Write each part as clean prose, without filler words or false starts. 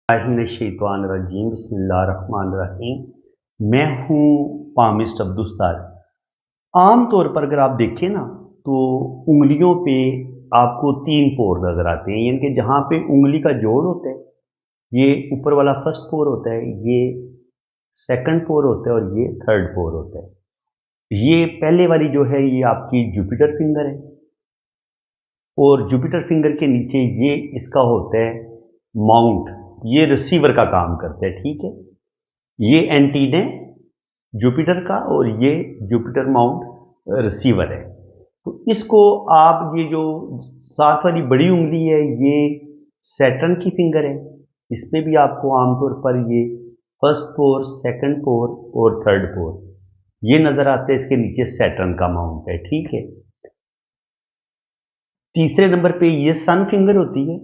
रजीम बिस्मिल्लाहिर्रहमानिर्रहीम। मैं हूँ पामिस्ट अब्दुस्तार। आम तौर पर अगर आप देखें ना तो उंगलियों पे आपको तीन पोर नज़र आते हैं, यानी कि जहाँ पे उंगली का जोड़ होता है, ये ऊपर वाला फर्स्ट पोर होता है, ये सेकंड पोर होता है और ये थर्ड पोर होता है। ये पहले वाली जो है ये आपकी जुपिटर फिंगर है और जुपिटर फिंगर के नीचे ये इसका होता है माउंट, ये रिसीवर का काम करता है। ठीक है, ये एंटीना है जुपिटर का और ये जुपिटर माउंट रिसीवर है। तो इसको आप ये जो साथ वाली बड़ी उंगली है ये सैटर्न की फिंगर है, इस पे भी आपको आमतौर पर ये फर्स्ट पोर, सेकंड पोर और थर्ड पोर ये नजर आते हैं। इसके नीचे सैटर्न का माउंट है। ठीक है, तीसरे नंबर पे ये सन फिंगर होती है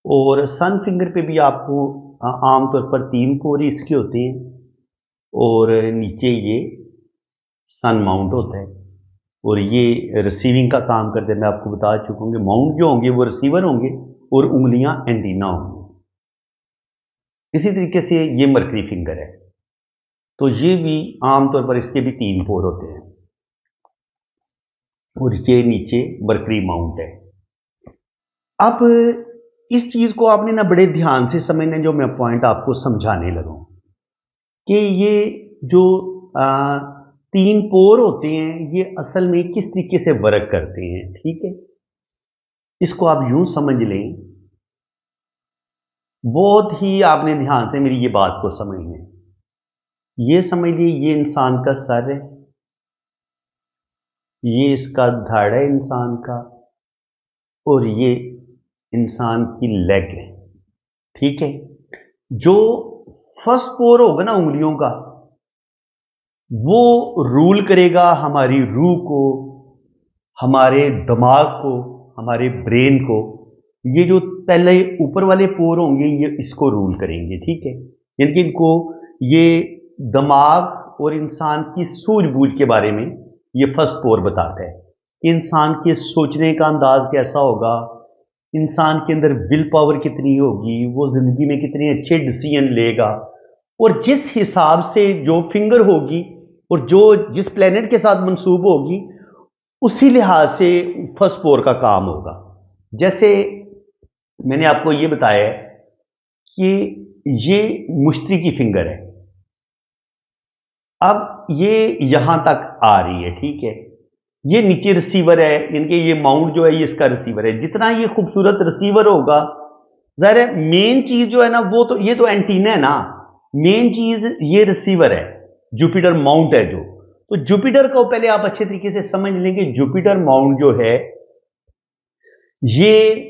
और सन फिंगर पे भी आपको आमतौर पर तीन पोर ही इसके होते हैं और नीचे ये सन माउंट होता है और ये रिसीविंग का काम करते हैं। मैं आपको बता चुका हूँ कि माउंट जो होंगे वो रिसीवर होंगे और उंगलियां एंटीना होंगी। इसी तरीके से ये मरकरी फिंगर है, तो ये भी आमतौर पर इसके भी तीन पोर होते हैं और ये नीचे मरकरी माउंट है। अब इस चीज को आपने ना बड़े ध्यान से समझना, जो मैं पॉइंट आपको समझाने लगा कि ये जो तीन पोर होते हैं ये असल में किस तरीके से वर्क करते हैं। ठीक है, इसको आप यूं समझ लें, बहुत ही आपने ध्यान से मेरी ये बात को समझना है। ये समझ लीजिए ये इंसान का सर है, ये इसका धड़ है इंसान का और ये इंसान की लेग है। ठीक है, जो फर्स्ट पोर होगा ना उंगलियों का, वो रूल करेगा हमारी रूह को, हमारे दिमाग को, हमारे ब्रेन को। ये जो पहले ऊपर वाले पोर होंगे ये इसको रूल करेंगे। ठीक है, यानी कि इनको ये दिमाग और इंसान की सूझबूझ के बारे में ये फर्स्ट पोर बताता है कि इंसान के सोचने का अंदाज कैसा होगा, इंसान के अंदर विल पावर कितनी होगी, वो जिंदगी में कितने अच्छे डिसीजन लेगा। और जिस हिसाब से जो फिंगर होगी और जो जिस प्लेनेट के साथ मंसूब होगी उसी लिहाज से फर्स्ट पोर का काम होगा। जैसे मैंने आपको ये बताया कि ये मुश्तरी की फिंगर है, अब ये यहां तक आ रही है। ठीक है, ये नीचे रिसीवर है, यानी कि ये माउंट जो है ये इसका रिसीवर है। जितना ये खूबसूरत रिसीवर होगा, जाहिर है मेन चीज जो है ना वो तो ये तो एंटीना है ना, मेन चीज ये रिसीवर है, जुपिटर माउंट है जो। तो जुपिटर को पहले आप अच्छे तरीके से समझ लेंगे। जुपिटर माउंट जो है ये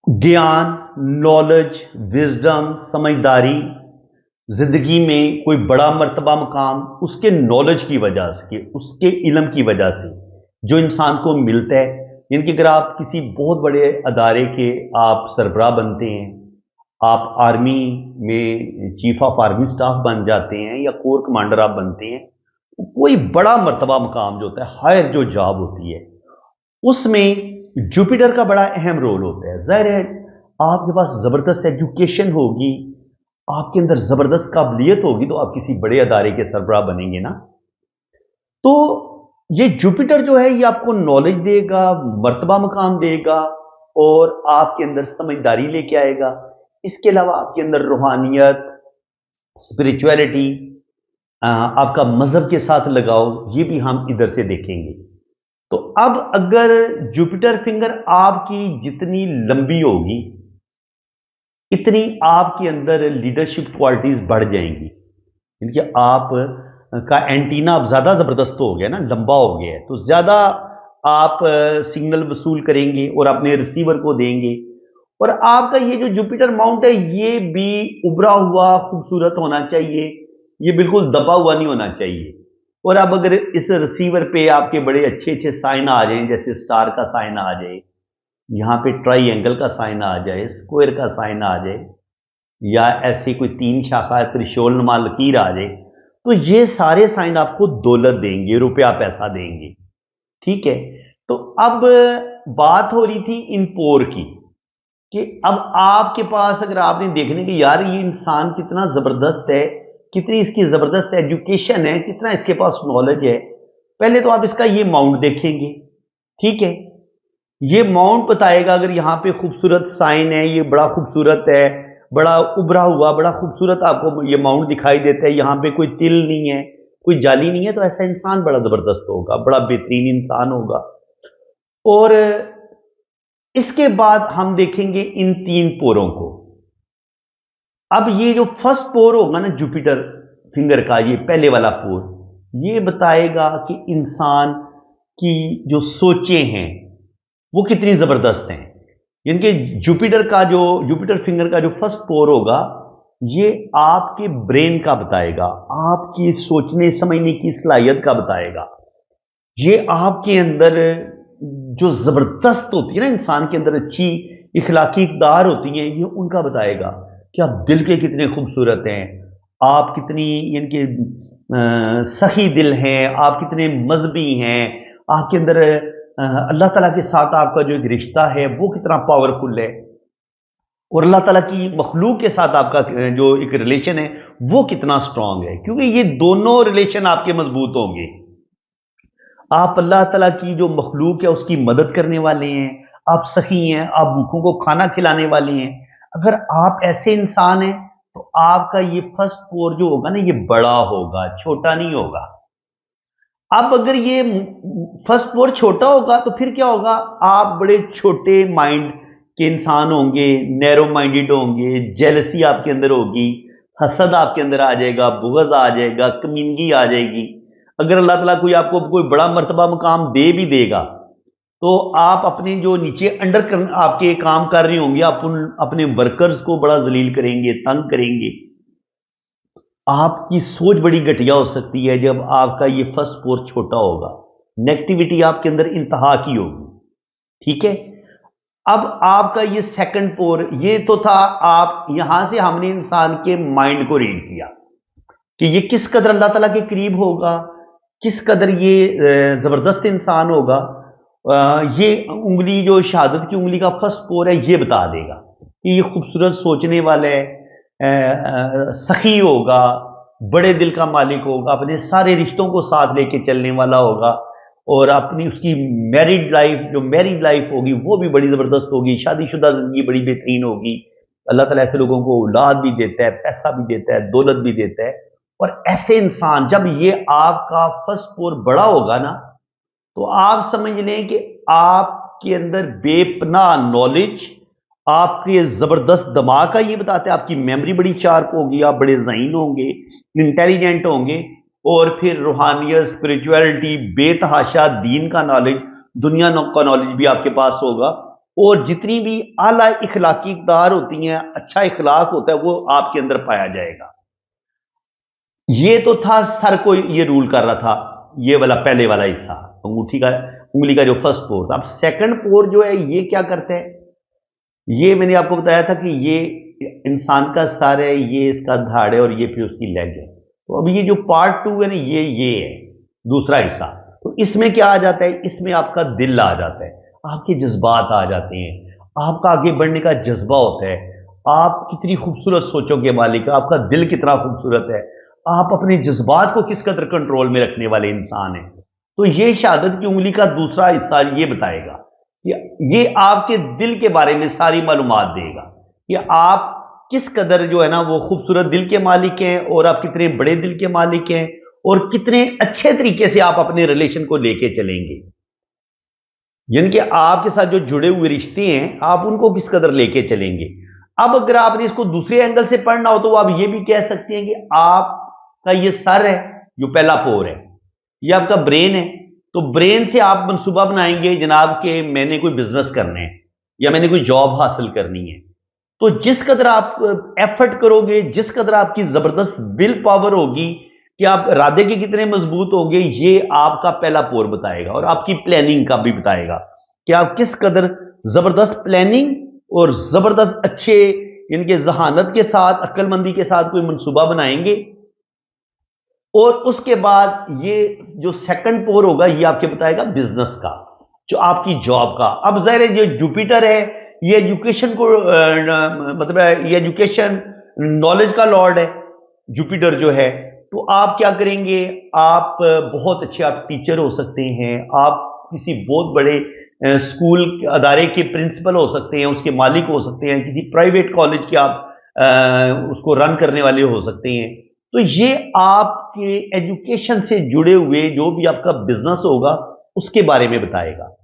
ज्ञान, नॉलेज, विजडम, समझदारी, जिंदगी में कोई बड़ा मर्तबा मकाम उसके नॉलेज की वजह से, उसके इल्म की वजह से जो इंसान को मिलता है। यानी कि अगर आप किसी बहुत बड़े अदारे के आप सरबराह बनते हैं, आप आर्मी में चीफ ऑफ आर्मी स्टाफ बन जाते हैं या कोर कमांडर आप बनते हैं, कोई बड़ा मर्तबा मकाम जो होता है, हायर जो जॉब होती है, उसमें जुपिटर का बड़ा अहम रोल होता है। जाहिर है आपके पास जबरदस्त एजुकेशन होगी, आपके अंदर जबरदस्त काबिलियत होगी तो आप किसी बड़े अदारे के सरबराह बनेंगे ना। तो ये जुपिटर जो है ये आपको नॉलेज देगा, मर्तबा मकाम देगा और आपके अंदर समझदारी लेके आएगा। इसके अलावा आपके अंदर रूहानियत, स्पिरिचुअलिटी, आपका मजहब के साथ लगाओ, ये भी हम इधर से देखेंगे। तो अब अगर जुपिटर फिंगर आपकी जितनी लंबी होगी इतनी आपके अंदर लीडरशिप क्वालिटीज बढ़ जाएंगी। क्योंकि आप का एंटीना अब ज्यादा जबरदस्त हो गया ना, लंबा हो गया है, तो ज्यादा आप सिग्नल वसूल करेंगे और अपने रिसीवर को देंगे। और आपका ये जो जुपिटर माउंट है ये भी उभरा हुआ खूबसूरत होना चाहिए, ये बिल्कुल दबा हुआ नहीं होना चाहिए। और अब अगर इस रिसीवर पे आपके बड़े अच्छे अच्छे साइन आ जाएं, जैसे स्टार का साइन आ जाए, यहाँ पे ट्राइंगल का साइन आ जाए, स्क्वायर का साइन आ जाए, या ऐसे कोई तीन शाखा त्रिशूल नुमा लकीर आ जाए, तो ये सारे साइन आपको दौलत देंगे, रुपया पैसा देंगे। ठीक है, तो अब बात हो रही थी इन पोर की کہ اب آپ کے پاس اگر آپ نے دیکھنے کہ یار یہ انسان کتنا زبردست ہے، کتنی اس کی زبردست ایجوکیشن ہے، کتنا اس کے پاس نالج ہے، پہلے تو آپ اس کا یہ ماؤنٹ دیکھیں گے، ٹھیک ہے؟ یہ ماؤنٹ بتائے گا اگر یہاں پہ خوبصورت سائن ہے، یہ بڑا خوبصورت ہے، بڑا ابھرا ہوا، بڑا خوبصورت آپ کو یہ ماؤنٹ دکھائی دیتا ہے، یہاں پہ کوئی تل نہیں ہے، کوئی جالی نہیں ہے، تو ایسا انسان بڑا زبردست ہوگا، بڑا بہترین انسان ہوگا۔ اور اس کے بعد ہم دیکھیں گے ان تین پوروں کو۔ اب یہ جو فرسٹ پور ہوگا نا جوپیٹر فنگر کا، یہ پہلے والا پور، یہ بتائے گا کہ انسان کی جو سوچیں ہیں وہ کتنی زبردست ہیں۔ یعنی کہ جوپیٹر فنگر کا جو فرسٹ پور ہوگا، یہ آپ کے برین کا بتائے گا، آپ کی سوچنے سمجھنے کی صلاحیت کا بتائے گا۔ یہ آپ کے اندر جو زبردست ہوتی ہے نا، انسان کے اندر اچھی اخلاقی اقدار ہوتی ہیں، یہ ان کا بتائے گا کہ آپ دل کے کتنے خوبصورت ہیں، آپ کتنی یعنی کہ سخی دل ہیں، آپ کتنے مذہبی ہیں، آپ کے اندر اللہ تعالیٰ کے ساتھ آپ کا جو ایک رشتہ ہے وہ کتنا پاورفل ہے، اور اللہ تعالیٰ کی مخلوق کے ساتھ آپ کا جو ایک ریلیشن ہے وہ کتنا سٹرونگ ہے، کیونکہ یہ دونوں ریلیشن آپ کے مضبوط ہوں گے۔ آپ اللہ تعالیٰ کی جو مخلوق ہے اس کی مدد کرنے والے ہیں، آپ سخی ہیں، آپ بھوکوں کو کھانا کھلانے والے ہیں۔ اگر آپ ایسے انسان ہیں تو آپ کا یہ فرسٹ پور جو ہوگا نا، یہ بڑا ہوگا، چھوٹا نہیں ہوگا۔ اب اگر یہ فرسٹ پور چھوٹا ہوگا تو پھر کیا ہوگا؟ آپ بڑے چھوٹے مائنڈ کے انسان ہوں گے، نیرو مائنڈڈ ہوں گے، جیلسی آپ کے اندر ہوگی، حسد آپ کے اندر آ جائے گا، بغض آ جائے گا، کمینگی آ جائے گی۔ اگر اللہ تعالیٰ کوئی آپ کو کوئی بڑا مرتبہ مقام دے بھی دے گا تو آپ اپنے جو نیچے انڈر آپ کے کام کر رہے ہوں گے، آپ اپنے ورکرز کو بڑا ذلیل کریں گے، تنگ کریں گے۔ آپ کی سوچ بڑی گھٹیا ہو سکتی ہے جب آپ کا یہ فرسٹ پور چھوٹا ہوگا، نیگیٹیوٹی آپ کے اندر انتہا کی ہوگی، ٹھیک ہے؟ اب آپ کا یہ سیکنڈ پور، یہ تو تھا آپ یہاں سے ہم نے انسان کے مائنڈ کو ریڈ کیا کہ یہ کس قدر اللہ تعالیٰ کے قریب ہوگا، کس قدر یہ زبردست انسان ہوگا۔ یہ انگلی جو شہادت کی انگلی کا فرسٹ پور ہے، یہ بتا دے گا کہ یہ خوبصورت سوچنے والا ہے، سخی ہوگا، بڑے دل کا مالک ہوگا، اپنے سارے رشتوں کو ساتھ لے کے چلنے والا ہوگا، اور اپنی اس کی میریڈ لائف ہوگی وہ بھی بڑی زبردست ہوگی، شادی شدہ زندگی بڑی بہترین ہوگی۔ اللہ تعالیٰ ایسے لوگوں کو اولاد بھی دیتا ہے، پیسہ بھی دیتا ہے، دولت بھی دیتا ہے۔ اور ایسے انسان، جب یہ آپ کا فرسٹ پور بڑا ہوگا نا، تو آپ سمجھ لیں کہ آپ کے اندر بے پناہ نالج، آپ کے زبردست دماغ کا یہ بتاتے ہیں، آپ کی میموری بڑی شارپ ہوگی، آپ بڑے ذہین ہوں گے، انٹیلیجنٹ ہوں گے، اور پھر روحانیت، اسپرچویلٹی، بے تحاشا دین کا نالج، دنیا کا نالج بھی آپ کے پاس ہوگا، اور جتنی بھی اعلیٰ اخلاقی اقدار ہوتی ہیں، اچھا اخلاق ہوتا ہے، وہ آپ کے اندر پایا جائے گا۔ یہ تو تھا سر کو یہ رول کر رہا تھا، یہ والا پہلے والا حصہ انگلی کا جو فرسٹ پور تھا۔ اب سیکنڈ پور جو ہے یہ کیا کرتا ہے؟ یہ میں نے آپ کو بتایا تھا کہ یہ انسان کا سر ہے، یہ اس کا دھاڑ ہے، اور یہ پھر اس کی لیگ ہے۔ تو اب یہ جو پارٹ 2 ہے نا، یہ ہے دوسرا حصہ۔ تو اس میں کیا آ جاتا ہے؟ اس میں آپ کا دل آ جاتا ہے، آپ کے جذبات آ جاتے ہیں، آپ کا آگے بڑھنے کا جذبہ ہوتا ہے، آپ کتنی خوبصورت سوچوں کے مالک ہیں، آپ کا دل کتنا خوبصورت ہے، آپ اپنے جذبات کو کس قدر کنٹرول میں رکھنے والے انسان ہیں۔ تو یہ شہادت کی انگلی کا دوسرا حصہ یہ بتائے گا، یہ آپ کے دل کے بارے میں ساری معلومات دے گا کہ آپ کس قدر جو ہے نا وہ خوبصورت دل کے مالک ہیں، اور آپ کتنے بڑے دل کے مالک ہیں، اور کتنے اچھے طریقے سے آپ اپنے ریلیشن کو لے کے چلیں گے۔ یعنی کہ آپ کے ساتھ جو جڑے ہوئے رشتے ہیں، آپ ان کو کس قدر لے کے چلیں گے۔ اب اگر آپ نے اس کو دوسرے اینگل سے پڑھنا ہو تو آپ یہ بھی کہہ سکتے ہیں کہ آپ کا یہ سر ہے جو پہلا پور ہے، یہ آپ کا برین ہے، تو برین سے آپ منصوبہ بنائیں گے جناب کہ میں نے کوئی بزنس کرنا ہے، یا میں نے کوئی جاب حاصل کرنی ہے۔ تو جس قدر آپ ایفرٹ کرو گے، جس قدر آپ کی زبردست ول پاور ہوگی کہ آپ ارادے کے کتنے مضبوط ہوں گے، یہ آپ کا پہلا پور بتائے گا، اور آپ کی پلاننگ کا بھی بتائے گا کہ آپ کس قدر زبردست پلاننگ اور زبردست اچھے یعنی کہ ذہانت کے ساتھ، عقل مندی کے ساتھ کوئی منصوبہ بنائیں گے۔ اور اس کے بعد یہ جو سیکنڈ پور ہوگا، یہ آپ کے بتائے گا بزنس کا، جو آپ کی جاب کا۔ اب ظاہر ہے جو جوپیٹر ہے ये एजुकेशन को मतलब ये एजुकेशन नॉलेज का लॉर्ड है जुपिटर जो है। तो आप क्या करेंगे, आप बहुत अच्छे आप टीचर हो सकते हैं, आप किसी बहुत बड़े स्कूल अदारे के प्रिंसिपल हो सकते हैं, उसके मालिक हो सकते हैं, किसी प्राइवेट कॉलेज के आप उसको रन करने वाले हो सकते हैं। तो ये आपके एजुकेशन से जुड़े हुए जो भी आपका बिजनेस होगा उसके बारे में बताएगा।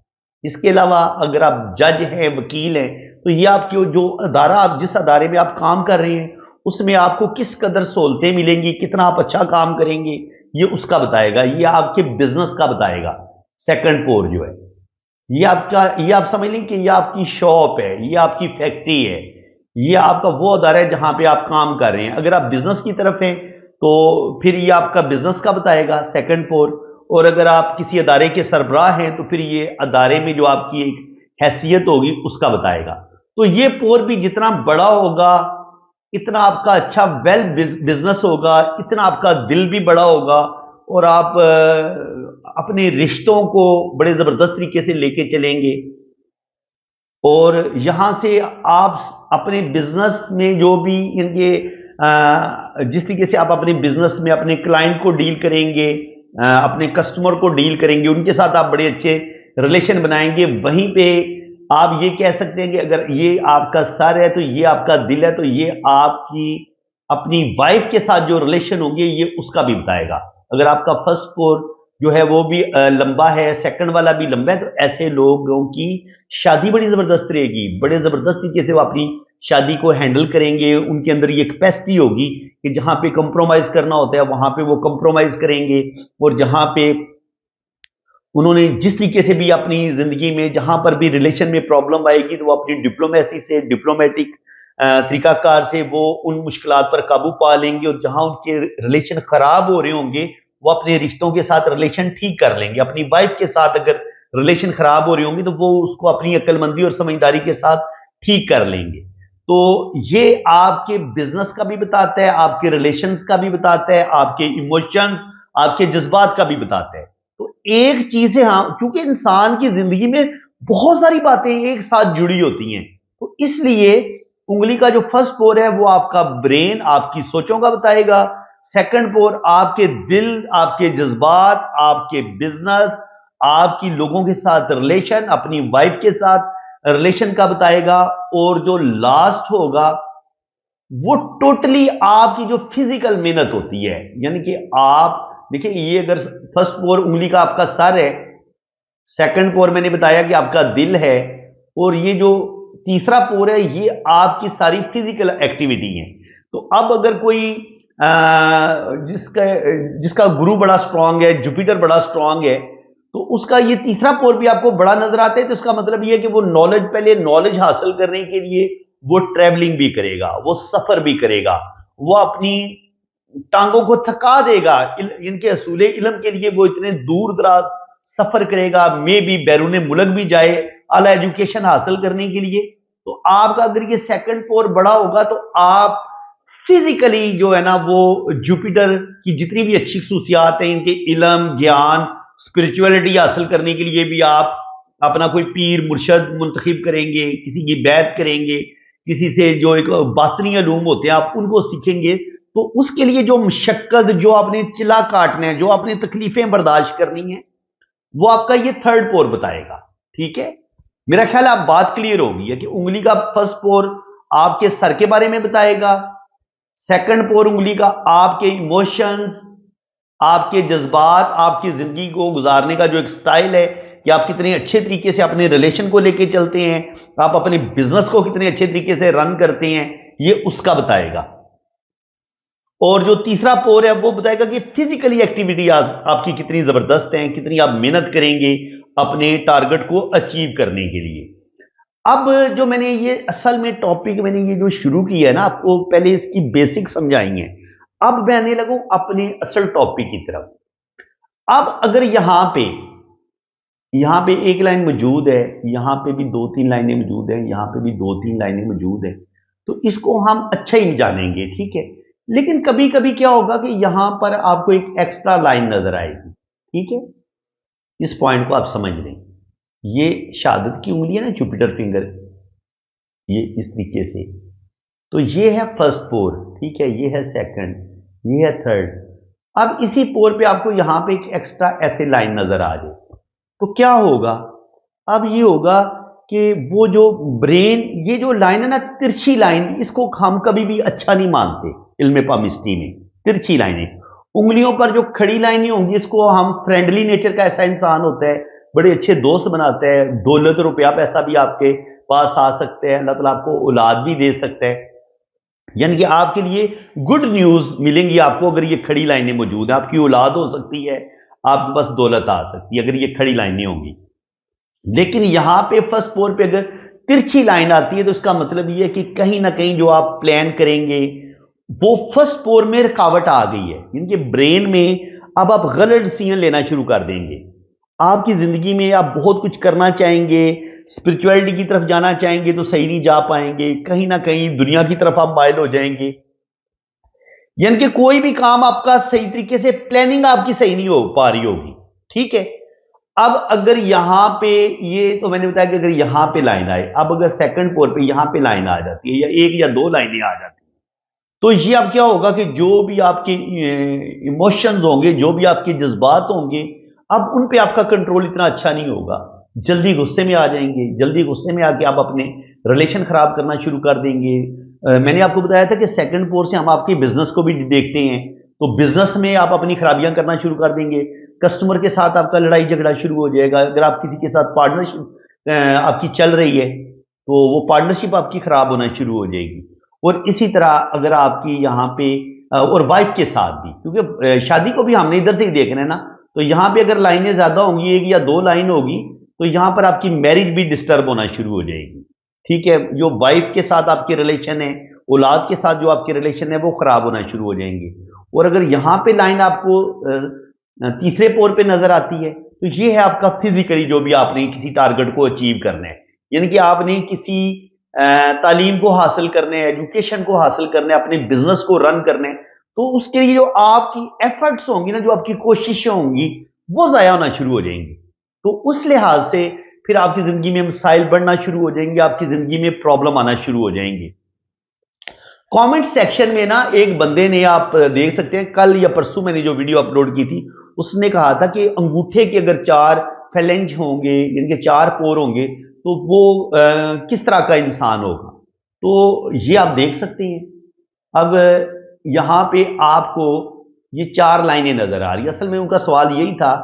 इसके अलावा अगर आप जज हैं, वकील हैं, तो ये आपके जो अदारा, आप जिस अदारे में आप काम कर रहे हैं उसमें आपको किस कदर सहूलतें मिलेंगी, कितना आप अच्छा काम करेंगे, ये उसका बताएगा, ये आपके बिजनेस का बताएगा। सेकंड पोर जो है ये आपका, ये आप समझ लें कि ये आपकी शॉप है, ये आपकी फैक्ट्री है, ये आपका वो अदारा है जहां पे आप काम कर रहे हैं। अगर आप बिजनेस की तरफ हैं तो फिर ये आपका बिजनेस का बताएगा सेकंड पोर। और अगर आप किसी अदारे के सरबराह हैं तो फिर ये अदारे में जो आपकी एक हैसियत होगी उसका बताएगा। तो ये पोर भी जितना बड़ा होगा इतना आपका अच्छा वेल बिजनेस होगा, इतना आपका दिल भी बड़ा होगा, और आप अपने रिश्तों को बड़े जबरदस्त तरीके से लेके चलेंगे। और यहां से आप अपने बिजनेस में जो भी इनके जिस तरीके से आप अपने बिजनेस में अपने क्लाइंट को डील करेंगे, अपने कस्टमर को डील करेंगे, उनके साथ आप बड़े अच्छे रिलेशन बनाएंगे। वहीं पे आप ये कह सकते हैं कि अगर ये आपका सर है तो ये आपका दिल है, तो ये आपकी अपनी वाइफ के साथ जो रिलेशन होंगे ये उसका भी बताएगा। अगर आपका फर्स्ट कोर जो है वो भी लंबा है, सेकंड वाला भी लंबा है, तो ऐसे लोगों की शादी बड़ी जबरदस्त रहेगी, बड़े जबरदस्त तरीके से वो अपनी शादी को हैंडल करेंगे। उनके अंदर ये कैपेसिटी होगी कि जहां पे कंप्रोमाइज करना होता है वहां पे वो कंप्रोमाइज करेंगे, और जहां पे उन्होंने जिस तरीके से भी अपनी जिंदगी में जहां पर भी रिलेशन में प्रॉब्लम आएगी तो वो अपनी डिप्लोमेसी से, डिप्लोमेटिक तरीकाकार से वो उन मुश्किलात पर काबू पा लेंगे। और जहां उनके रिलेशन खराब हो रहे होंगे वो अपने रिश्तों के साथ रिलेशन ठीक कर लेंगे। अपनी वाइफ के साथ अगर रिलेशन खराब हो रही होंगी तो वो उसको अपनी अक्लमंदी और समझदारी के साथ ठीक कर लेंगे। तो ये आपके बिजनेस का भी बताता है, आपके रिलेशंस का भी बताता है, आपके इमोशंस, आपके जज्बात का भी बताता है। तो एक चीज है, हाँ, क्योंकि इंसान की जिंदगी में बहुत सारी बातें एक साथ जुड़ी होती हैं, तो इसलिए उंगली का जो फर्स्ट पोर है वो आपका ब्रेन, आपकी सोचों का बताएगा। सेकंड पोर आपके दिल, आपके जज्बात, आपके बिजनेस, आपकी लोगों के साथ रिलेशन, अपनी वाइफ के साथ रिलेशन का बताएगा। और जो लास्ट होगा वो टोटली आपकी जो फिजिकल मेहनत होती है, यानी कि आप देखिए, ये अगर फर्स्ट पोर उंगली का आपका सर है, सेकंड पोर मैंने बताया कि आपका दिल है, और ये जो तीसरा पोर है ये आपकी सारी फिजिकल एक्टिविटी है। तो अब अगर कोई जिसका जिसका गुरु बड़ा स्ट्रांग है, जुपिटर बड़ा स्ट्रांग है, तो उसका ये तीसरा पोर भी आपको बड़ा नजर आता है। तो इसका मतलब ये है कि वो नॉलेज, पहले नॉलेज हासिल करने के लिए वो ट्रैवलिंग भी करेगा, वो सफर भी करेगा, वो अपनी टांगों को थका देगा, इनके असूले इल्म के लिए वो इतने दूर दराज सफर करेगा, मे भी बैरून मुल्क भी जाए आला एजुकेशन हासिल करने के लिए। तो आपका अगर ये सेकंड पोर बड़ा होगा तो आप फिजिकली जो है ना वो जुपिटर की जितनी भी अच्छी खसूसियात हैं, इनके इल्म, ज्ञान, स्पिरिचुअलिटी हासिल करने के लिए भी आप अपना कोई पीर मुर्शद मुंतखब करेंगे, किसी की बैत करेंगे, किसी से जो एक बातनी अलूम होते हैं आप उनको सीखेंगे। तो उसके लिए जो मशक्कत, जो आपने चिल्ला काटना है, जो आपने तकलीफें बर्दाश्त करनी है, वो आपका ये थर्ड पोर बताएगा। ठीक है, मेरा ख्याल आप बात क्लियर होगी है कि उंगली का फर्स्ट पोर आपके सर के बारे में बताएगा, सेकंड पोर उंगली का आपके इमोशंस, आपके जज्बात, आपकी जिंदगी को गुजारने का जो एक स्टाइल है कि आप कितने अच्छे तरीके से अपने रिलेशन को लेके चलते हैं, आप अपने बिजनेस को कितने अच्छे तरीके से रन करते हैं, ये उसका बताएगा। और जो तीसरा पोर है वो बताएगा कि फिजिकली एक्टिविटी आपकी कितनी जबरदस्त है, कितनी आप मेहनत करेंगे अपने टारगेट को अचीव करने के लिए। अब जो मैंने ये असल में टॉपिक मैंने ये जो शुरू किया है ना, आपको पहले इसकी बेसिक समझाई है, अब मैं आने लगूं अपने असल टॉपिक की तरफ। अब अगर यहां पे एक लाइन मौजूद है, यहां पे भी 2-3 लाइनें मौजूद है, यहां पे भी 2-3 लाइनें मौजूद है, तो इसको हम अच्छा ही जानेंगे, ठीक है। लेकिन कभी कभी क्या होगा कि यहां पर आपको एक एक्स्ट्रा लाइन नजर आएगी, ठीक है। इस पॉइंट को आप समझ लें, ये शहादत की उंगली है ना, जुपिटर फिंगर, ये इस तरीके से। तो ये है फर्स्ट पोर, ठीक है, ये है सेकंड, ये है थर्ड। अब इसी पोर पे आपको यहां पे एक एक्स्ट्रा ऐसे लाइन नजर आ जाए तो क्या होगा? अब ये होगा कि वो जो ब्रेन, ये जो लाइन है ना तिरछी लाइन, इसको हम कभी भी अच्छा नहीं मानते इल्म पामिस्ट्री में। तिरछी लाइनें, उंगलियों पर जो खड़ी लाइनें होंगी, इसको हम फ्रेंडली नेचर का ऐसा इंसान होता है, बड़े अच्छे दोस्त बनाता है, दौलत रुपया पैसा भी आपके पास आ सकते हैं, अल्लाह ताला आपको औलाद भी दे सकता है, यानी कि आपके लिए गुड न्यूज मिलेंगी आपको अगर ये खड़ी लाइनें मौजूद है। आपकी औलाद हो सकती है, आपके पास दौलत आ सकती है अगर ये खड़ी लाइनें होंगी। लेकिन यहां पे फर्स्ट फ्लोर पे अगर तिरछी लाइन आती है तो इसका मतलब ये है कि कहीं ना कहीं जो आप प्लान करेंगे वो फर्स्ट फ्लोर में रुकावट आ गई है, इनके ब्रेन में। अब आप गलत डिसीजन लेना शुरू कर देंगे। आपकी जिंदगी में आप बहुत कुछ करना चाहेंगे, स्पिरिचुअलिटी की तरफ जाना चाहेंगे तो सही नहीं जा पाएंगे, कहीं ना कहीं दुनिया की तरफ आप माइल हो जाएंगे, यानी कि कोई भी काम आपका सही तरीके से, प्लानिंग आपकी सही नहीं हो पा रही होगी, ठीक है। अब अगर यहां पे, ये तो मैंने बताया कि अगर यहां पे लाइन आए, अब अगर सेकंड फ्लोर पे यहां पे लाइन आ जाती है या एक या दो लाइनें आ जाती है तो ये अब क्या होगा कि जो भी आपके इमोशंस होंगे, जो भी आपके जज्बात होंगे, अब उन पे आपका कंट्रोल इतना अच्छा नहीं होगा। जल्दी गुस्से में आ जाएंगे, जल्दी गुस्से में आके आप अपने रिलेशन खराब करना शुरू कर देंगे। मैंने आपको बताया था कि सेकंड फ्लोर से हम आपके बिजनेस को भी देखते हैं, तो बिजनेस में आप अपनी खराबियां करना शुरू कर देंगे, कस्टमर के साथ आपका लड़ाई झगड़ा शुरू हो जाएगा। अगर आप किसी के साथ पार्टनरशिप आपकी चल रही है तो वो पार्टनरशिप आपकी खराब होना शुरू हो जाएगी। और इसी तरह अगर आपकी यहाँ पे और वाइफ के साथ भी, क्योंकि शादी को भी हमने इधर से ही देखना है ना, तो यहाँ पे अगर लाइनें ज्यादा होंगी, एक या दो लाइन होगी, तो यहाँ पर आपकी मैरिज भी डिस्टर्ब होना शुरू हो जाएगी, ठीक है। जो वाइफ के साथ आपके रिलेशन है, औलाद के साथ जो आपके रिलेशन है, वो खराब होना शुरू हो जाएंगे। और अगर यहाँ पे लाइन आपको तीसरे पोर पे नजर आती है तो ये है आपका फिजिकली जो भी आपने किसी टारगेट को अचीव करना है, यानी कि आपने किसी तालीम को हासिल करने, एजुकेशन को हासिल करने, अपने बिजनेस को रन करने, तो उसके लिए जो आपकी एफर्ट्स होंगी ना, जो आपकी कोशिशें होंगी, वो जाया होना शुरू हो जाएंगी। तो उस लिहाज से फिर आपकी जिंदगी में मसाइल बढ़ना शुरू हो जाएंगे, आपकी जिंदगी में प्रॉब्लम आना शुरू हो जाएंगे। कमेंट सेक्शन में ना एक बंदे ने, आप देख सकते हैं, कल या परसों मैंने जो वीडियो अपलोड की थी, उसने कहा था कि अंगूठे के अगर 4 फेलेंज होंगे, यानी कि 4 पोर होंगे, तो वो किस तरह का इंसान होगा। तो ये आप देख सकते हैं। अब यहां पे आपको ये 4 लाइनें नजर आ रही है। असल में उनका सवाल यही था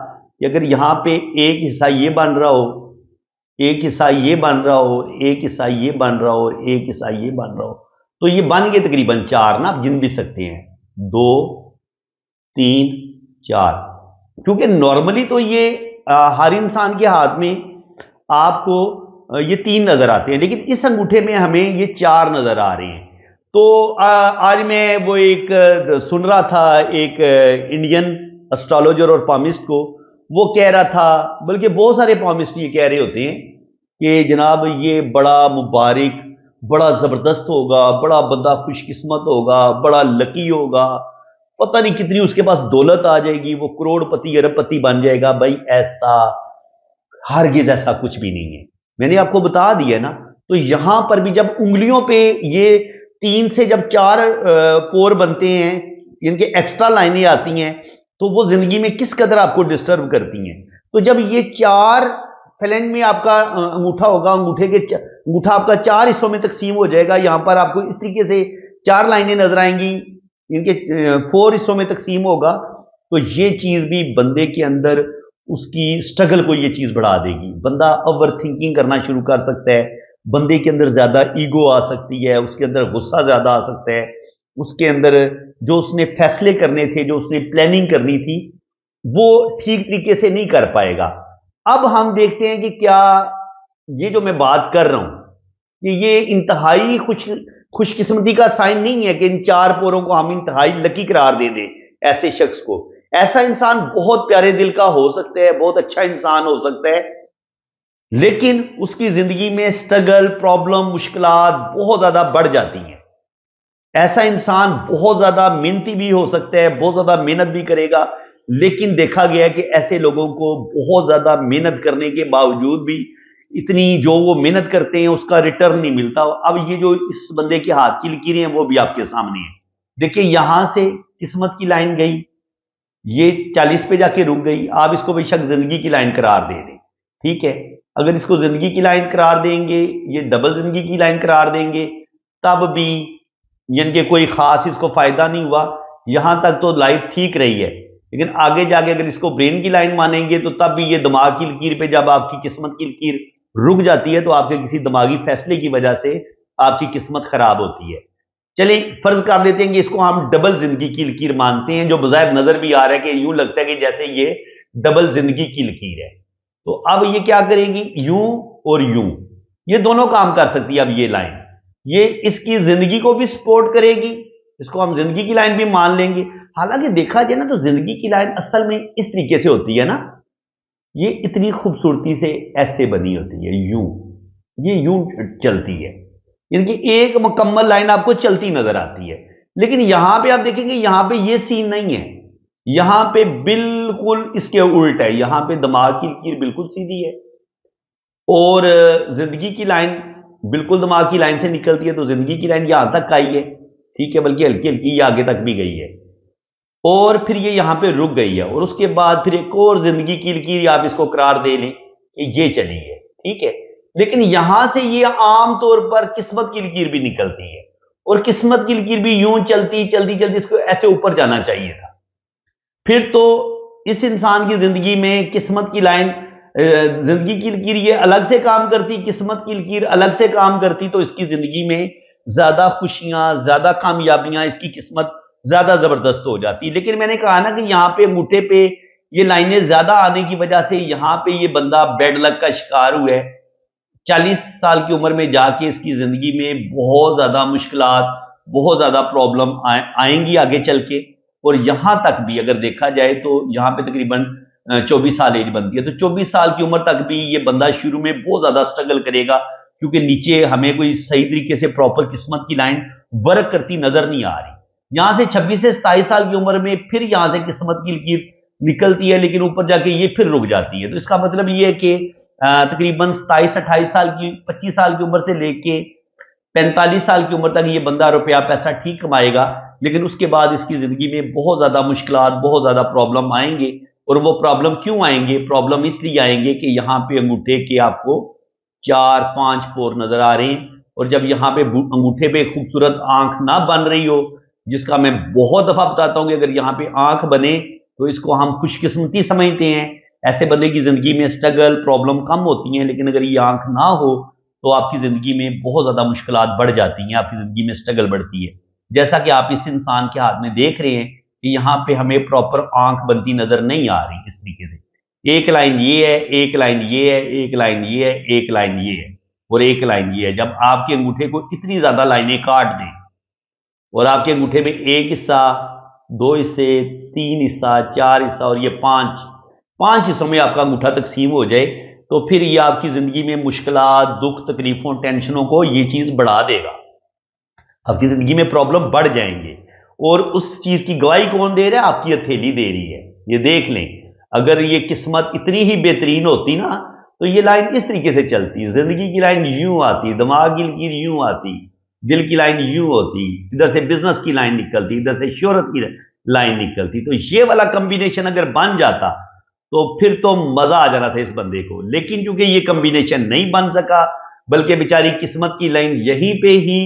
कि अगर यहां पे एक हिस्सा ये बन रहा हो, एक हिस्सा ये बन रहा हो, एक हिस्सा ये बन रहा हो, एक हिस्सा ये बन रहा हो, तो ये बन गए तकरीबन 4 ना, आप गिन भी सकते हैं, 2 3 4। क्योंकि नॉर्मली तो ये हर इंसान के हाथ में आपको ये 3 नजर आते हैं, लेकिन इस अंगूठे में हमें ये 4 नजर आ रहे हैं। तो आज मैं वो एक सुन रहा था, एक इंडियन एस्ट्रोलॉजर और पामिस्ट को, वो कह रहा था, बल्कि बहुत सारे पामिस्ट ये कह रहे होते हैं कि जनाब ये बड़ा मुबारक, बड़ा जबरदस्त होगा, बड़ा बंदा खुशकिस्मत होगा, बड़ा लकी होगा, पता नहीं कितनी उसके पास दौलत आ जाएगी, वो करोड़पति अरबपति बन जाएगा। भाई ऐसा, हरगिज ऐसा कुछ भी नहीं है, मैंने आपको बता दिया ना। तो यहां पर भी जब उंगलियों पे ये 3 से जब 4 पोर बनते हैं, इनके एक्स्ट्रा लाइनें आती हैं, तो वो जिंदगी में किस कदर आपको डिस्टर्ब करती हैं। तो जब ये 4 फ्लैंज में आपका अंगूठा होगा, अंगूठा आपका 4 हिस्सों में तकसीम हो जाएगा। यहां पर आपको इस तरीके से 4 लाइनें नजर आएंगी, इनके 4 हिस्सों में तकसीम होगा। तो ये चीज भी बंदे के अंदर उसकी स्ट्रगल को ये चीज बढ़ा देगी। बंदा ओवर थिंकिंग करना शुरू कर सकता है, बंदे के अंदर ज्यादा ईगो आ सकती है, उसके अंदर गुस्सा ज्यादा आ सकता है, उसके अंदर जो उसने फैसले करने थे, जो उसने प्लानिंग करनी थी, वो ठीक तरीके से नहीं कर पाएगा। अब हम देखते हैं कि क्या ये जो मैं बात कर रहा हूं कि ये इंतहाई खुशकिस्मती का साइन नहीं है कि इन 4 पोरों को हम इंतहाई लकी करार दे दें ऐसे शख्स को। ऐसा इंसान बहुत प्यारे दिल का हो सकता है, बहुत अच्छा इंसान हो सकता है, लेकिन उसकी जिंदगी में स्ट्रगल, प्रॉब्लम, मुश्किलात बहुत ज्यादा बढ़ जाती हैं। ऐसा इंसान बहुत ज्यादा मेहनती भी हो सकता है, बहुत ज्यादा मेहनत भी करेगा, लेकिन देखा गया है कि ऐसे लोगों को बहुत ज्यादा मेहनत करने के बावजूद भी اتنی جو وہ محنت کرتے ہیں اس کا ریٹرن نہیں ملتا. اب یہ جو اس بندے کے ہاتھ کی لکیریں ہیں وہ بھی آپ کے سامنے ہیں. دیکھیں یہاں سے قسمت کی لائن گئی, یہ 40 پہ جا کے رک گئی. آپ اس کو بے شک زندگی کی لائن قرار دے دیں, ٹھیک ہے. اگر اس کو زندگی کی لائن قرار دیں گے, یہ ڈبل زندگی کی لائن قرار دیں گے, تب بھی یعنی کہ کوئی خاص اس کو فائدہ نہیں ہوا. یہاں تک تو لائف ٹھیک رہی ہے, لیکن آگے جا کے اگر اس کو برین کی لائن مانیں گے تو تب بھی یہ دماغ کی لکیر پہ جب آپ کی قسمت کی لکیر رک جاتی ہے تو آپ کے کسی دماغی فیصلے کی وجہ سے آپ کی قسمت خراب ہوتی ہے. چلیں فرض کر لیتے ہیں کہ اس کو ہم ڈبل زندگی کی لکیر مانتے ہیں, جو بظاہر نظر بھی آ رہا ہے کہ یوں لگتا ہے کہ جیسے یہ ڈبل زندگی کی لکیر ہے. تو اب یہ کیا کرے گی, یوں اور یوں یہ دونوں کام کر سکتی ہے. اب یہ لائن یہ اس کی زندگی کو بھی سپورٹ کرے گی, اس کو ہم زندگی کی لائن بھی مان لیں گے. حالانکہ دیکھا جائے نا تو زندگی کی لائن اصل میں اس طریقے سے ہوتی ہے نا, یہ اتنی خوبصورتی سے ایسے بنی ہوتی ہے, یوں, یہ یوں چلتی ہے, یعنی کہ ایک مکمل لائن آپ کو چلتی نظر آتی ہے. لیکن یہاں پہ آپ دیکھیں گے یہاں پہ یہ سین نہیں ہے, یہاں پہ بالکل اس کے الٹ ہے. یہاں پہ دماغ کی لکیر بالکل سیدھی ہے اور زندگی کی لائن بالکل دماغ کی لائن سے نکلتی ہے. تو زندگی کی لائن یہاں تک آئی ہے, ٹھیک ہے, بلکہ ہلکی ہلکی یہ آگے تک بھی گئی ہے اور پھر یہ یہاں پہ رک گئی ہے. اور اس کے بعد پھر ایک اور زندگی کی لکیر آپ اس کو قرار دے لیں کہ یہ چلی ہے, ٹھیک ہے. لیکن یہاں سے یہ عام طور پر قسمت کی لکیر بھی نکلتی ہے اور قسمت کی لکیر بھی یوں چلتی چلتی چلتی اس کو ایسے اوپر جانا چاہیے تھا. پھر تو اس انسان کی زندگی میں قسمت کی لائن, زندگی کی لکیر یہ الگ سے کام کرتی, قسمت کی لکیر الگ سے کام کرتی, تو اس کی زندگی میں زیادہ خوشیاں, زیادہ کامیابیاں, اس کی قسمت زیادہ زبردست ہو جاتی. لیکن میں نے کہا نا کہ یہاں پہ انگوٹھے پہ یہ لائنیں زیادہ آنے کی وجہ سے یہاں پہ یہ بندہ بیڈ لک کا شکار ہوا ہے. 40 سال کی عمر میں جا کے اس کی زندگی میں بہت زیادہ مشکلات, بہت زیادہ پرابلم آئیں گی آگے چل کے. اور یہاں تک بھی اگر دیکھا جائے تو یہاں پہ تقریباً 24 سال ایج بنتی ہے, تو 24 سال کی عمر تک بھی یہ بندہ شروع میں بہت زیادہ سٹرگل کرے گا, کیونکہ نیچے ہمیں کوئی صحیح طریقے سے پراپر قسمت کی لائن ورک کرتی نظر نہیں آ رہی. یہاں سے 26 سے 27 سال کی عمر میں پھر یہاں سے قسمت کی لکیر نکلتی ہے, لیکن اوپر جا کے یہ پھر رک جاتی ہے. تو اس کا مطلب یہ ہے کہ تقریباً 27-28 سال کی, 25 سال کی عمر سے لے کے 45 سال کی عمر تک یہ بندہ روپیہ پیسہ ٹھیک کمائے گا, لیکن اس کے بعد اس کی زندگی میں بہت زیادہ مشکلات, بہت زیادہ پرابلم آئیں گے. اور وہ پرابلم کیوں آئیں گے؟ پرابلم اس لیے آئیں گے کہ یہاں پہ انگوٹھے کے آپ کو 4-5 پور نظر آ رہے ہیں, اور جب یہاں پہ انگوٹھے پہ خوبصورت آنکھ نہ بن رہی ہو, جس کا میں بہت دفعہ بتاتا ہوں کہ اگر یہاں پہ آنکھ بنے تو اس کو ہم خوش قسمتی سمجھتے ہیں. ایسے بندے کی زندگی میں سٹرگل, پرابلم کم ہوتی ہیں, لیکن اگر یہ آنکھ نہ ہو تو آپ کی زندگی میں بہت زیادہ مشکلات بڑھ جاتی ہیں, آپ کی زندگی میں سٹرگل بڑھتی ہے. جیسا کہ آپ اس انسان کے ہاتھ میں دیکھ رہے ہیں کہ یہاں پہ ہمیں پراپر آنکھ بنتی نظر نہیں آ رہی. اس طریقے سے ایک لائن یہ ہے, ایک لائن یہ ہے, ایک لائن یہ ہے, ایک لائن یہ ہے اور ایک لائن یہ ہے. جب آپ کے انگوٹھے کو اتنی زیادہ لائنیں کاٹ دیں اور آپ کے انگوٹھے میں ایک حصہ, 2 حصے, 3 حصہ, 4 حصہ اور یہ 5 حصوں میں آپ کا انگوٹھا تقسیم ہو جائے, تو پھر یہ آپ کی زندگی میں مشکلات, دکھ, تکلیفوں, ٹینشنوں کو یہ چیز بڑھا دے گا. آپ کی زندگی میں پرابلم بڑھ جائیں گے. اور اس چیز کی گواہی کون دے رہا ہے؟ آپ کی ہتھیلی دے رہی ہے. یہ دیکھ لیں, اگر یہ قسمت اتنی ہی بہترین ہوتی نا تو یہ لائن اس طریقے سے چلتی. زندگی کی لائن یوں آتی, دماغ کی لکیر یوں آتی, دل کی لائن یوں ہوتی, ادھر سے بزنس کی لائن نکلتی, ادھر سے شہرت کی لائن نکلتی. تو یہ والا کمبینیشن اگر بن جاتا تو پھر تو مزہ آ جانا تھا اس بندے کو. لیکن چونکہ یہ کمبینیشن نہیں بن سکا, بلکہ بیچاری قسمت کی لائن یہیں پہ ہی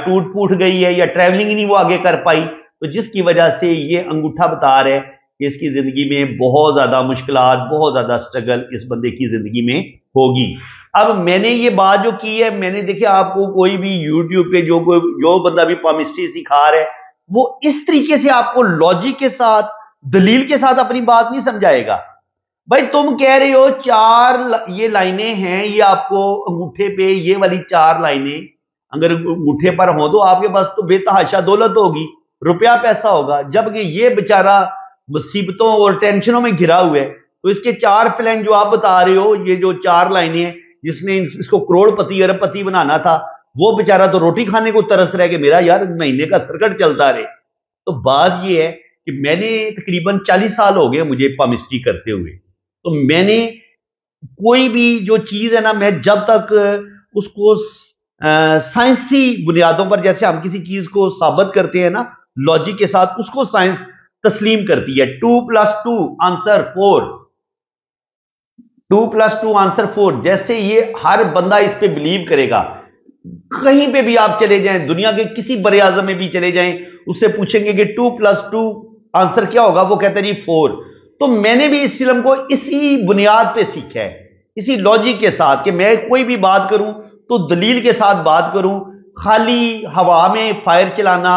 ٹوٹ پوٹ گئی ہے یا ٹریولنگ ہی نہیں وہ آگے کر پائی, تو جس کی وجہ سے یہ انگوٹھا بتا رہا ہے کہ اس کی زندگی میں بہت زیادہ مشکلات, بہت زیادہ سٹرگل اس بندے کی زندگی میں ہوگی. اب میں نے یہ بات جو کی ہے, میں نے دیکھا آپ کو کوئی بھی یوٹیوب پہ جو بندہ بھی پامسٹری سکھا رہا ہے وہ اس طریقے سے آپ کو لاجک کے ساتھ, دلیل کے ساتھ اپنی بات نہیں سمجھائے گا. بھائی تم کہہ رہے ہو 4 یہ لائنیں ہیں, یہ آپ کو انگوٹھے پہ یہ والی 4 لائنیں اگر انگوٹھے پر ہوں تو آپ کے پاس تو بے تحاشا دولت ہوگی, روپیہ پیسہ ہوگا. جبکہ یہ بیچارہ مصیبتوں اور ٹینشنوں میں گھرا ہوا ہے, تو اس کے 4 پلان جو آپ بتا رہے ہو, یہ جو 4 لائنیں ہیں جس نے اس کو کروڑ پتی ارب پتی بنانا تھا, وہ بیچارہ تو روٹی کھانے کو ترس رہا ہے کہ میرا یار مہینے کا سرکٹ چلتا رہے. تو بات یہ ہے کہ میں نے تقریباً 40 سال ہو گئے مجھے پامسٹری کرتے ہوئے, تو میں نے कोई भी जो चीज है ना, मैं जब तक उसको साइंसी बुनियादों पर, जैसे हम किसी चीज को साबित करते हैं ना लॉजिक के साथ, उसको साइंस तस्लीम करती है। 2+2 आंसर 4, 2+2 आंसर 4, जैसे ये हर बंदा इस पे बिलीव करेगा। कहीं पे भी आप चले जाएं, दुनिया के किसी बड़े आजम में भी चले जाएं, उससे पूछेंगे कि 2+2 आंसर क्या होगा, वो कहते हैं जी 4। तो मैंने भी इस इल्म को इसी बुनियाद पे सीखा है, इसी लॉजिक के साथ, कि मैं कोई भी बात करूं तो दलील के साथ बात करूं। खाली हवा में फायर चलाना,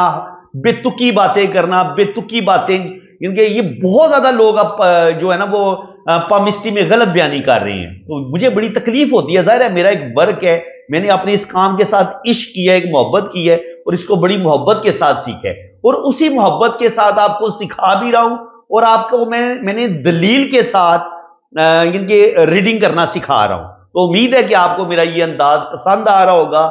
बेतुकी बातें करना, बेतुकी बातें, क्योंकि ये बहुत ज्यादा लोग अब जो है ना वो पामिस्ट्री में गलत बयानी कर रहे हैं, तो मुझे बड़ी तकलीफ होती है। जाहिर है मेरा एक वर्क है, मैंने अपने इस काम के साथ इश्क किया है, एक मोहब्बत की है, और इसको बड़ी मोहब्बत के साथ सीखा है, और उसी मोहब्बत के साथ आपको सिखा भी रहा हूं, और आपको मैंने दलील के साथ इनके रीडिंग करना सिखा रहा हूं। तो उम्मीद है कि आपको मेरा ये अंदाज पसंद आ रहा होगा।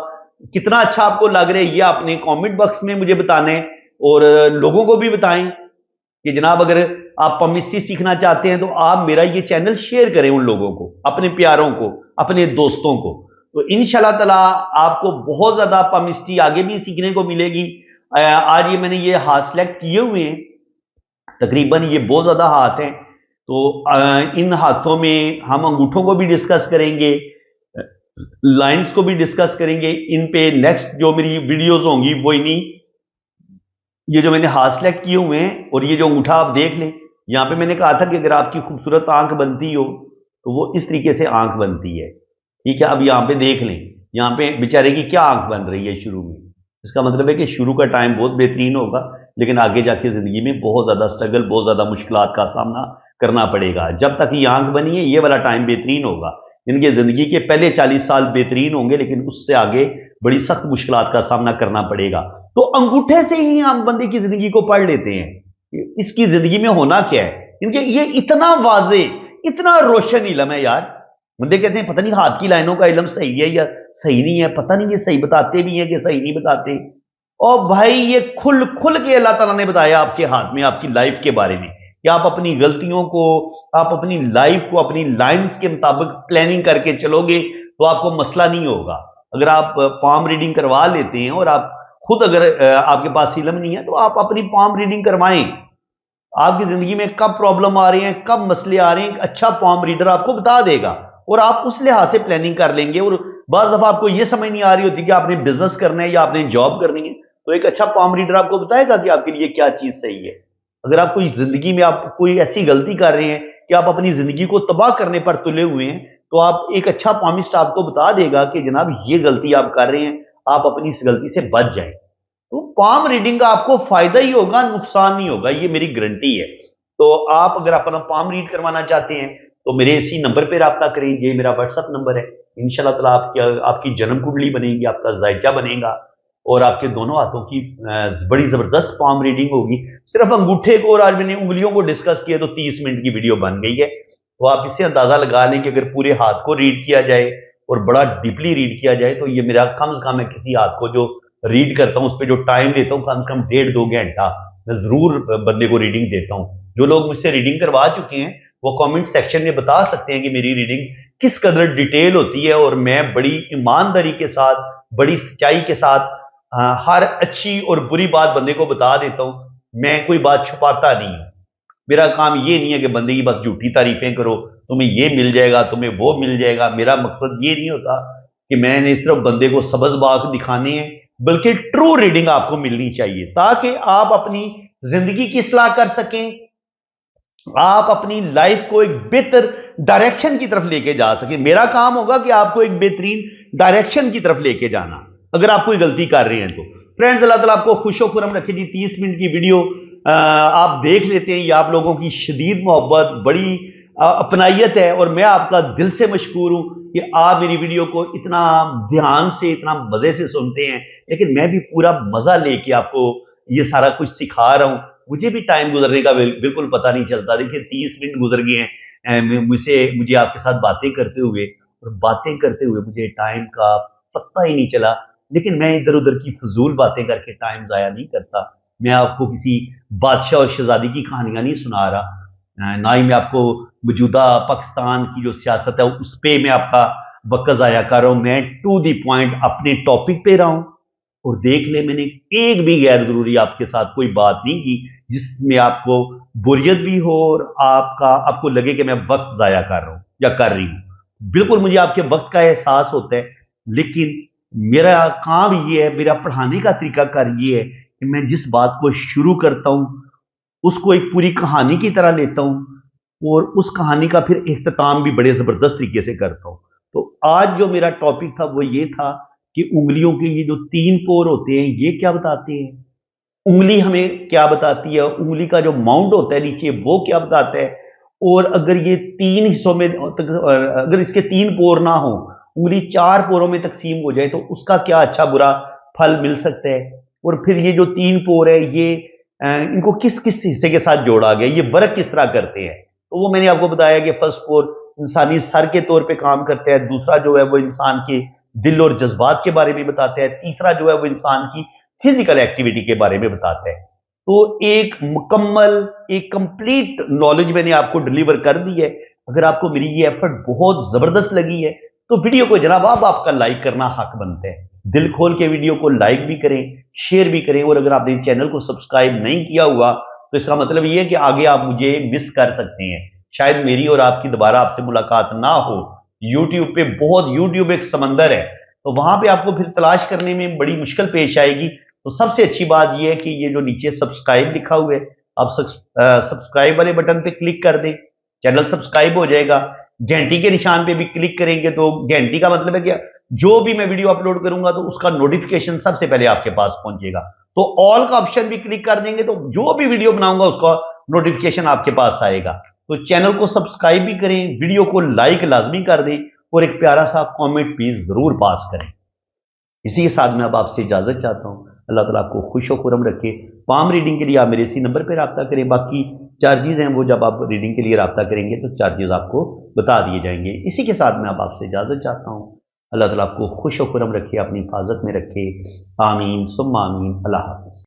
कितना अच्छा आपको लग रहा है ये आपने कमेंट बॉक्स में मुझे बताना है, और लोगों को भी बताएं कि जनाब अगर आप पामिस्ट्री सीखना चाहते हैं तो आप मेरा ये चैनल शेयर करें उन लोगों को, अपने प्यारों को, अपने दोस्तों को। तो इंशाल्लाह ताला आपको बहुत ज्यादा पामिस्ट्री आगे भी सीखने को मिलेगी। आज ये मैंने ये हाथ सेलेक्ट किए हुए हैं, तकरीबन ये बहुत ज्यादा हाथ हैं, तो इन हाथों में हम अंगूठों को भी डिस्कस करेंगे, लाइंस को भी डिस्कस करेंगे। इन पे नेक्स्ट जो मेरी वीडियोस होंगी वो इन्हीं, ये जो मैंने हाथ सेलेक्ट किए हुए हैं और ये जो अंगूठा आप देख लें, यहां पे मैंने कहा था कि अगर आपकी खूबसूरत आंख बनती हो तो वो इस तरीके से आंख बनती है, ठीक है। अब यहां पे देख लें, यहां पे बेचारे की क्या आंख बन रही है शुरू में। इसका मतलब है कि शुरू का टाइम बहुत बेहतरीन होगा, लेकिन आगे जाके जिंदगी में बहुत ज्यादा स्ट्रगल, बहुत ज्यादा मुश्किलात का सामना करना पड़ेगा। जब तक ये आंख बनी है ये वाला टाइम बेहतरीन होगा, इनके जिंदगी के पहले 40 साल बेहतरीन होंगे, लेकिन उससे आगे बड़ी सख्त मुश्किलात का सामना करना पड़ेगा। तो अंगूठे से ही हम बंदे की जिंदगी को पढ़ लेते हैं, इसकी जिंदगी में होना क्या है, क्योंकि ये इतना वाजे, इतना रोशन इलम है यार। बंदे कहते हैं पता नहीं हाथ की लाइनों का इलम सही है या सही नहीं है, पता नहीं ये सही बताते भी हैं कि सही नहीं बताते। और भाई ये खुल खुल के अल्लाह ताला ने बताया आपके हाथ में, आपकी लाइफ के बारे में, कि आप अपनी गलतियों को, आप अपनी लाइफ को अपनी लाइंस के मुताबिक प्लानिंग करके चलोगे तो आपको मसला नहीं होगा। अगर आप पाम रीडिंग करवा लेते हैं और आप खुद अगर आपके पास इल्म नहीं है तो आप अपनी पाम रीडिंग करवाएं। आपकी जिंदगी में कब प्रॉब्लम आ रही है, कब मसले आ रहे हैं, अच्छा पाम रीडर आपको बता देगा, और आप उस लिहाज से प्लानिंग कर लेंगे। और बाज़ दफा आपको यह समझ नहीं आ रही होती कि आपने बिजनेस करना है या आपने जॉब करनी है, तो एक अच्छा पाम रीडर आपको बताएगा कि आपके लिए क्या चीज सही है। अगर आप कोई जिंदगी में आप कोई ऐसी गलती कर रहे हैं कि आप अपनी जिंदगी को तबाह करने पर तुले हुए हैं, तो आप एक अच्छा पामिस्ट आपको बता देगा कि जनाब ये गलती आप कर रहे हैं, आप अपनी इस गलती से बच जाएं। तो पाम रीडिंग का आपको फायदा ही होगा, नुकसान नहीं होगा, ये मेरी गारंटी है। तो आप अगर अपना पाम रीड करवाना चाहते हैं तो मेरे इसी नंबर पर रब्ता करें, ये मेरा व्हाट्सअप नंबर है। इंशाल्लाह ताला आपकी जन्म कुंडली बनेगी, आपका जायजा बनेगा, और आपके दोनों हाथों की बड़ी जबरदस्त पाम रीडिंग होगी। सिर्फ अंगूठे को और आज मैंने उंगलियों को डिस्कस किया तो 30 मिनट की वीडियो बन गई है। तो आप इससे अंदाजा लगा लें कि अगर पूरे हाथ को रीड किया जाए और बड़ा डीपली रीड किया जाए तो ये मेरा कम से कम, मैं किसी हाथ को जो रीड करता हूं उस पर जो टाइम देता हूं कम से कम 1.5-2 घंटा मैं जरूर बंदे को रीडिंग देता हूं। जो लोग मुझसे रीडिंग करवा चुके हैं वो कमेंट सेक्शन में बता सकते हैं कि मेरी रीडिंग किस कदर डिटेल होती है, और मैं बड़ी ईमानदारी के साथ, बड़ी सच्चाई के साथ हर अच्छी और बुरी बात बंदे को बता देता हूं। मैं कोई बात छुपाता नहीं हूं। मेरा काम ये नहीं है कि बंदे की बस झूठी तारीफें करो, तुम्हें ये मिल जाएगा, तुम्हें वो मिल जाएगा। मेरा मकसद ये नहीं होता कि मैंने इस तरफ बंदे को सबज बाग दिखाने हैं, बल्कि ट्रू रीडिंग आपको मिलनी चाहिए ताकि आप अपनी जिंदगी की इस्लाह कर सकें, आप अपनी लाइफ को एक बेहतर डायरेक्शन की तरफ लेके जा सकें। मेरा काम होगा कि आपको एक बेहतरीन डायरेक्शन की तरफ लेके जाना, अगर आप कोई गलती कर रहे हैं तो। फ्रेंड्स, अल्लाह ताला आपको खुशो खुरम रखे जी। 30 मिनट की वीडियो आप देख लेते हैं, ये आप लोगों की शदीद मोहब्बत, बड़ी अपनाइयत है, और मैं आपका दिल से मशकूर हूं कि आप मेरी वीडियो को इतना ध्यान से, इतना मजे से सुनते हैं। लेकिन मैं भी पूरा मजा लेके आपको ये सारा कुछ सिखा रहा हूं। मुझे भी टाइम गुजरने का बिल्कुल पता नहीं चलता। देखिए 30 मिनट गुजर गए हैं मुझे आपके साथ बातें करते हुए, और बातें करते हुए मुझे टाइम का पता ही नहीं चला। लेकिन मैं इधर उधर की फजूल बातें करके टाइम जाया नहीं करता। मैं आपको किसी बादशाह और शहजादी की कहानियां नहीं सुना रहा। ना ही मैं आपको मौजूदा पाकिस्तान की जो सियासत है उस पर मैं आपका वक्त ज़ाया कर रहा हूँ। मैं टू दी पॉइंट अपने टॉपिक पे रहा हूँ। और देख ले, मैंने एक भी गैर जरूरी आपके साथ कोई बात नहीं की जिसमें आपको बोरियत भी हो और आपको लगे कि मैं वक्त ज़ाया कर रहा हूँ या कर रही हूँ। बिल्कुल मुझे आपके वक्त का एहसास होता है, लेकिन मेरा काम ये है, मेरा पढ़ाने का तरीकाकार ये है कि मैं जिस बात को शुरू करता हूँ उसको एक पूरी कहानी की तरह लेता हूं और उस कहानी का फिर इख्तिताम भी बड़े जबरदस्त तरीके से करता हूं। तो आज जो मेरा टॉपिक था वो ये था कि उंगलियों के ये जो 3 पोर होते हैं ये क्या बताते हैं, उंगली हमें क्या बताती है, उंगली का जो माउंट होता है नीचे वो क्या बताता है, और अगर ये 3 हिस्सों में अगर इसके 3 पोर ना हो, उंगली 4 पोरों में तकसीम हो जाए तो उसका क्या अच्छा बुरा फल मिल सकता है। और फिर ये जो 3 पोर है ये इनको किस किस हिस्से के साथ जोड़ा गया, ये वर्क किस तरह करते हैं। तो वो मैंने आपको बताया कि फर्स्ट पोर इंसानी सर के तौर पे काम करते हैं, दूसरा जो है वो इंसान के दिल और जज्बात के बारे में बताता है, तीसरा जो है वो इंसान की फिजिकल एक्टिविटी के बारे में बताता है। तो एक मुकम्मल, एक कंप्लीट नॉलेज मैंने आपको डिलीवर कर दी है। अगर आपको मेरी ये एफर्ट बहुत जबरदस्त लगी है तो वीडियो को जनाब आपका लाइक करना हक बनता है। दिल खोल के वीडियो को लाइक भी करें, शेयर भी करें, और अगर आपने चैनल को सब्सक्राइब नहीं किया हुआ तो इसका मतलब ये है कि आगे आप मुझे मिस कर सकते हैं, शायद मेरी और आपकी दोबारा आपसे मुलाकात ना हो। यूट्यूब पे यूट्यूब एक समंदर है, तो वहां पे आपको फिर तलाश करने में बड़ी मुश्किल पेश आएगी। तो सबसे अच्छी बात यह है कि ये जो नीचे सब्सक्राइब लिखा हुआ है, आप सब्सक्राइब वाले बटन पे क्लिक कर दें, चैनल सब्सक्राइब हो जाएगा। घंटी के निशान पे भी क्लिक करेंगे तो घंटी का मतलब है कि जो भी मैं वीडियो अपलोड करूंगा तो उसका नोटिफिकेशन सबसे पहले आपके पास पहुंचेगा। तो ऑल का ऑप्शन भी क्लिक कर देंगे तो जो भी वीडियो बनाऊंगा उसका नोटिफिकेशन आपके पास आएगा। तो चैनल को सब्सक्राइब भी करें, वीडियो को लाइक लाजमी कर दें और एक प्यारा सा कमेंट प्लीज जरूर पास करें। इसी के साथ मैं अब आपसे इजाजत चाहता हूं। अल्लाह ताला आपको खुश व खुरम रखे। पाम रीडिंग के लिए आप मेरे इसी नंबर पर रब्ता करें। बाकी चार्जेस हैं वो जब आप रीडिंग के लिए रब्ता करेंगे तो चार्जेस आपको बता दिए जाएंगे। इसी के साथ मैं अब आपसे इजाजत चाहता हूं। अल्लाह ताला आपको खुश व खुरम रखे, अपनी हिफाजत में रखे। आमीन सुम्मा आमीन। अल्लाह हाफ़िज़।